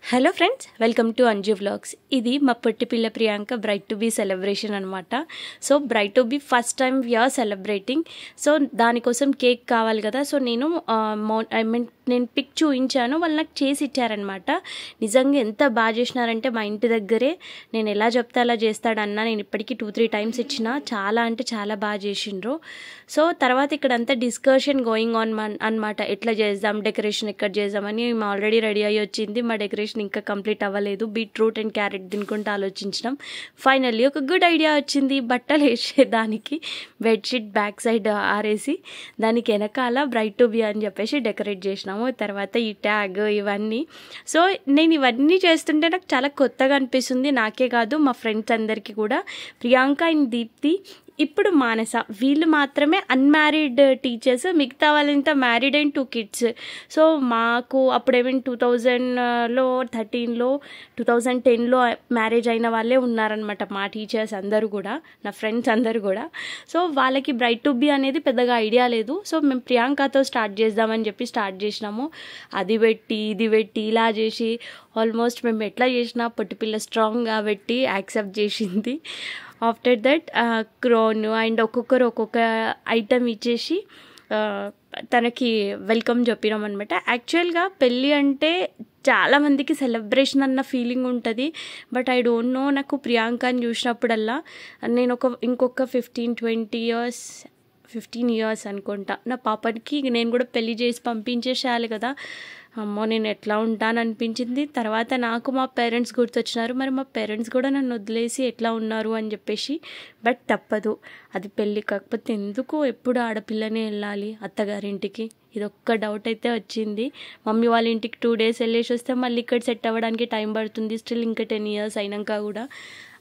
Hello friends, welcome to Anju vlogs. ఇది మా పొట్టి పిల్ల Priyanka bright to be celebration అనమాట. So bright to be first time we are celebrating. So దానికోసం కేక్ కావాలి కదా. సో నేను పిక్ చూపించాను, వాళ్ళు నాకు చేసి ఇచ్చారనమాట. నిజంగా ఎంత బాగా చేసినారంటే మా ఇంటి దగ్గరే నేను ఎలా చెప్తే అలా చేస్తాడన్నా. నేను ఇప్పటికీ 2-3 టైమ్స్ ఇచ్చిన. చాలా అంటే చాలా బాగా చేసిండ్రు. సో తర్వాత ఇక్కడ అంతా డిస్కషన్ గోయింగ్ ఆన్ అనమాట. ఎట్లా చేద్దాం, డెకరేషన్ ఎక్కడ చేద్దామని. మేము ఆల్రెడీ రెడీ అయ్యి వచ్చింది, మా డెకరేషన్ ఇంకా కంప్లీట్ అవ్వలేదు. బీట్రూట్ అండ్ క్యారెట్ తినుకుంటూ ఆలోచించినాం. ఫైనల్లీ ఒక గుడ్ ఐడియా వచ్చింది. బట్టలు వేసేదానికి బెడ్షీట్ బ్యాక్ సైడ్ ఆరేసి దానికి వెనకాల బ్రైట్ టు బీ అని చెప్పేసి డెకరేట్ చేసినాము. తర్వాత ఈ ట్యాగ్ ఇవన్నీ. సో నేను ఇవన్నీ చేస్తుంటే నాకు చాలా కొత్తగా అనిపిస్తుంది. నాకే కాదు, మా ఫ్రెండ్స్ అందరికీ కూడా. ప్రియాంక అండ్ దీప్తి, ఇప్పుడు మానస, వీళ్ళు మాత్రమే అన్మ్యారీడ్ టీచర్స్. మిగతా వాళ్ళంతా మ్యారీడ్ అండ్ 2 kids. సో మాకు అప్పుడేమైనా 2013లో 2010లో మ్యారేజ్ అయిన వాళ్ళే ఉన్నారనమాట మా టీచర్స్ అందరూ కూడా, నా ఫ్రెండ్స్ అందరూ కూడా. సో వాళ్ళకి బ్రైట్ టు బీ అనేది పెద్దగా ఐడియా లేదు. సో మేము ప్రియాంకతో స్టార్ట్ చేద్దామని చెప్పి స్టార్ట్ చేసినాము. అది పెట్టి ఇది పెట్టి ఇలా చేసి ఆల్మోస్ట్ మేము ఎట్లా చేసినా పొట్టిపిల్ల స్ట్రాంగ్గా పెట్టి యాక్సెప్ట్ చేసింది. ఆఫ్టర్ దట్ క్రోన్ అండ్ ఒక్కొక్క ఐటమ్ ఇచ్చేసి తనకి వెల్కమ్ చెప్పినాం అనమాట. యాక్చువల్గా పెళ్ళి అంటే చాలామందికి సెలబ్రేషన్ అన్న ఫీలింగ్ ఉంటుంది. బట్ ఐ డోంట్ నో, నాకు ప్రియాంకని చూసినప్పుడల్లా నేను ఇంకొక 15 ఇయర్స్ అనుకుంటా నా పాపకి నేను కూడా పెళ్ళి చేసి పంపించేసేయాలి కదా. అమ్మో నేను ఎట్లా ఉంటాను అనిపించింది. తర్వాత నాకు మా పేరెంట్స్ గుర్తొచ్చినారు. మరి మా పేరెంట్స్ కూడా నన్ను వదిలేసి ఎట్లా ఉన్నారు అని చెప్పేసి. బట్ తప్పదు, అది పెళ్ళి. కాకపోతే ఎందుకు ఎప్పుడు ఆడపిల్లనే వెళ్ళాలి అత్తగారింటికి? ఇది ఒక్క డౌట్ అయితే వచ్చింది. మమ్మీ వాళ్ళ ఇంటికి 2 days వెళ్ళేసి వస్తే మళ్ళీ ఇక్కడ సెట్ అవ్వడానికి టైం పడుతుంది. స్టిల్ ఇంకా 10 years అయినాక కూడా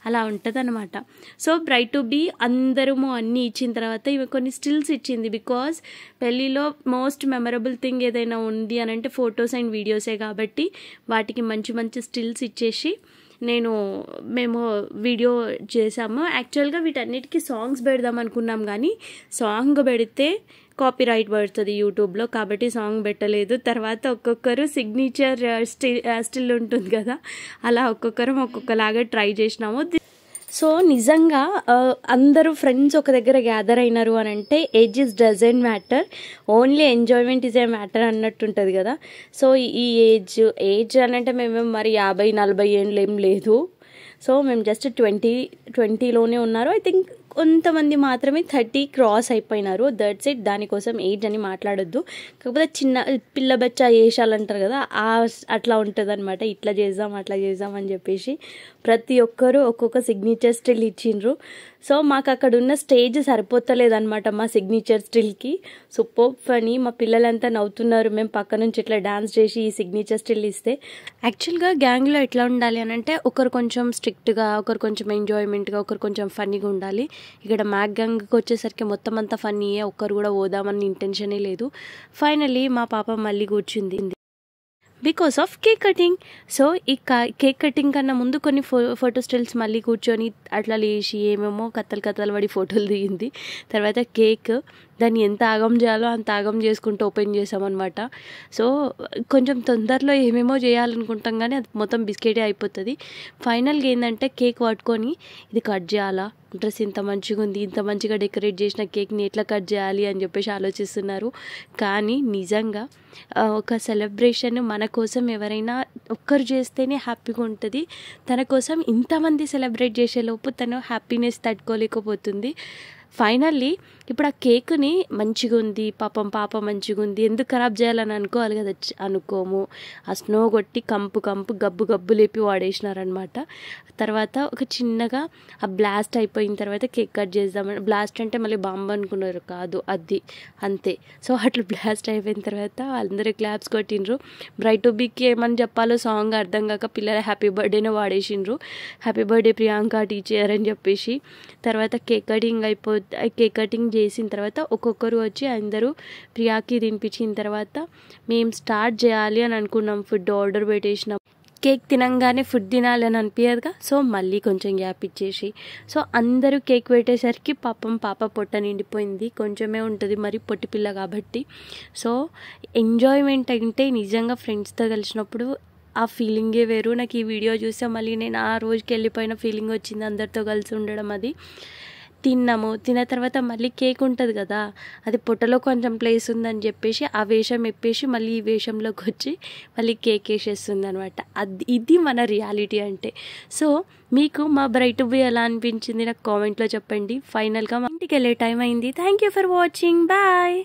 అలా ఉంటుంది అనమాట. సో బ్రైట్ టు బీ అందరము అన్నీ ఇచ్చిన తర్వాత ఇవి కొన్ని స్టిల్స్ ఇచ్చింది. బికాజ్ పెళ్ళిలో మోస్ట్ మెమరబుల్ థింగ్ ఏదైనా ఉంది అని అంటే ఫొటోస్ అండ్ వీడియోసే కాబట్టి వాటికి మంచి మంచి స్టిల్స్ ఇచ్చేసి మేము వీడియో చేసాము. యాక్చువల్గా వీటన్నిటికీ సాంగ్స్ పెడదాం అనుకున్నాం, కానీ సాంగ్ పెడితే కాపీరైట్ పడుతుంది యూట్యూబ్లో, కాబట్టి సాంగ్ పెట్టలేదు. తర్వాత ఒక్కొక్కరు సిగ్నేచర్ స్టిల్ ఉంటుంది కదా, అలా ఒక్కొక్కలాగా ట్రై చేసినాము. సో నిజంగా అందరూ ఫ్రెండ్స్ ఒక దగ్గర గ్యాదర్ అయినారు అని అంటే age doesn't matter, only enjoyment is a matter అన్నట్టుంటుంది కదా. సో ఈ ఏజ్ అని అంటే మేమేం మరి 50-40 ఏళ్ళు ఏం లేదు. సో మేము జస్ట్ 20లోనే ఉన్నారు. ఐ థింక్ కొంతమంది మాత్రమే 30 క్రాస్ అయిపోయినారు. That's it. దానికోసం ఏజ్ అని మాట్లాడొద్దు. కాకపోతే చిన్న పిల్ల బచ్చా వేషాలంటారు కదా, అట్లా ఉంటుంది అనమాట. ఇట్లా చేద్దాం అట్లా చేద్దాం అని చెప్పేసి ప్రతి ఒక్కరు ఒక్కొక్క సిగ్నేచర్ స్టిల్ ఇచ్చిండ్రు. సో మాకు అక్కడ ఉన్న స్టేజ్ సరిపోతలేదన్నమాట మా సిగ్నేచర్ స్టిల్కి. సూపర్ ఫనీ, మా పిల్లలంతా నవ్వుతున్నారు మేము పక్క నుంచి ఇట్లా డాన్స్ చేసి ఈ సిగ్నేచర్ స్టిల్ ఇస్తే. యాక్చువల్గా గ్యాంగ్లో ఎట్లా ఉండాలి అని అంటే ఒకరు కొంచెం స్ట్రిక్ట్గా, ఒకరు కొంచెం ఎంజాయ్మెంట్గా, ఒకరు కొంచెం ఫన్నీగా ఉండాలి. ఇక్కడ మ్యాక్ గ్యాంగ్కి వచ్చేసరికి మొత్తం అంతా ఫన్నీయే, ఒక్కరు కూడా పోదామని ఇంటెన్షనే లేదు. ఫైనల్లీ మా పాప మళ్ళీ కూర్చుంది because of cake cutting. So ఈ కేక్ కటింగ్ కన్నా ముందు కొన్ని ఫోటో స్టిల్స్ మళ్ళీ కూర్చొని అట్లా లేచి ఏమేమో కథలు పడి ఫోటోలు దిగింది. తర్వాత కేక్ దాన్ని ఎంత ఆగం చేయాలో అంత ఆగం చేసుకుంటూ ఓపెన్ చేసామన్నమాట. సో కొంచెం తొందరలో ఏమేమో చేయాలనుకుంటాం కానీ అది మొత్తం బిస్కెటే అయిపోతుంది. ఫైనల్గా ఏంటంటే కేక్ పట్టుకొని ఇది కట్ చేయాలా, డ్రెస్ ఇంత మంచిగా ఉంది, ఇంత మంచిగా డెకరేట్ చేసిన కేక్ని ఎట్లా కట్ చేయాలి అని చెప్పేసి ఆలోచిస్తున్నారు. కానీ నిజంగా ఒక సెలబ్రేషన్ మన కోసం ఎవరైనా ఒక్కరు చేస్తేనే హ్యాపీగా ఉంటుంది. తన కోసం ఇంతమంది సెలబ్రేట్ చేసేలోపు తను హ్యాపీనెస్ తట్టుకోలేకపోతుంది. ఫైనల్లీ ఇప్పుడు ఆ కేక్ని మంచిగా ఉంది, పాప మంచిగా ఉంది, ఎందుకు ఖరాబ్ చేయాలని అనుకోవాలి కదా, అనుకోము. ఆ స్నో కొట్టి కంపు గబ్బు లేపి వాడేసినారనమాట. తర్వాత ఒక చిన్నగా ఆ బ్లాస్ట్ అయిపోయిన తర్వాత కేక్ కట్ చేద్దామని, బ్లాస్ట్ అంటే మళ్ళీ బాంబు అనుకున్నారు, కాదు అది అంతే. సో అట్లా బ్లాస్ట్ అయిపోయిన తర్వాత అందరూ క్లాప్స్ కొట్టిండ్రు. బ్రైట్ టు బీకి ఏమని చెప్పాలో సాంగ్ అర్థం కాక పిల్లల హ్యాపీ బర్త్డేనే వాడేసిండ్రు. హ్యాపీ బర్త్డే ప్రియాంక టీచర్ అని చెప్పేసి. తర్వాత కేక్ కటింగ్ చేసిన తర్వాత ఒక్కొక్కరు వచ్చి అందరూ ప్రియాకి తినిపించిన తర్వాత మేము స్టార్ట్ చేయాలి అని అనుకున్నాం. ఫుడ్ ఆర్డర్ పెట్టేసినాం. కేక్ తినంగానే ఫుడ్ తినాలి అని అనిపించదుగా. సో మళ్ళీ కొంచెం గ్యాప్ ఇచ్చేసి సో అందరూ కేక్ పెట్టేసరికి పాప పొట్ట నిండిపోయింది. కొంచెమే ఉంటుంది మరి పొట్టి పిల్ల కాబట్టి. సో ఎంజాయ్మెంట్ అంటే నిజంగా ఫ్రెండ్స్తో కలిసినప్పుడు ఆ ఫీలింగే వేరు. నాకు ఈ వీడియో చూస్తే మళ్ళీ నేను ఆ రోజుకి వెళ్ళిపోయిన ఫీలింగ్ వచ్చింది, అందరితో కలిసి ఉండడం. అది తిన్నాము. తిన్న తర్వాత మళ్ళీ కేక్ ఉంటుంది కదా, అది పొట్టలో కొంచెం ప్లేస్ ఉందని చెప్పేసి ఆ వేషం ఎప్పేసి మళ్ళీ ఈ వేషంలోకి వచ్చి మళ్ళీ కేక్ వేసేస్తుంది అనమాట. ఇది మన రియాలిటీ అంటే. సో మీకు మా బ్రైట్ బై ఎలా అనిపించింది నాకు కామెంట్లో చెప్పండి. ఫైనల్గా మా ఇంటికి వెళ్ళే టైం అయింది. Thank you for watching. Bye.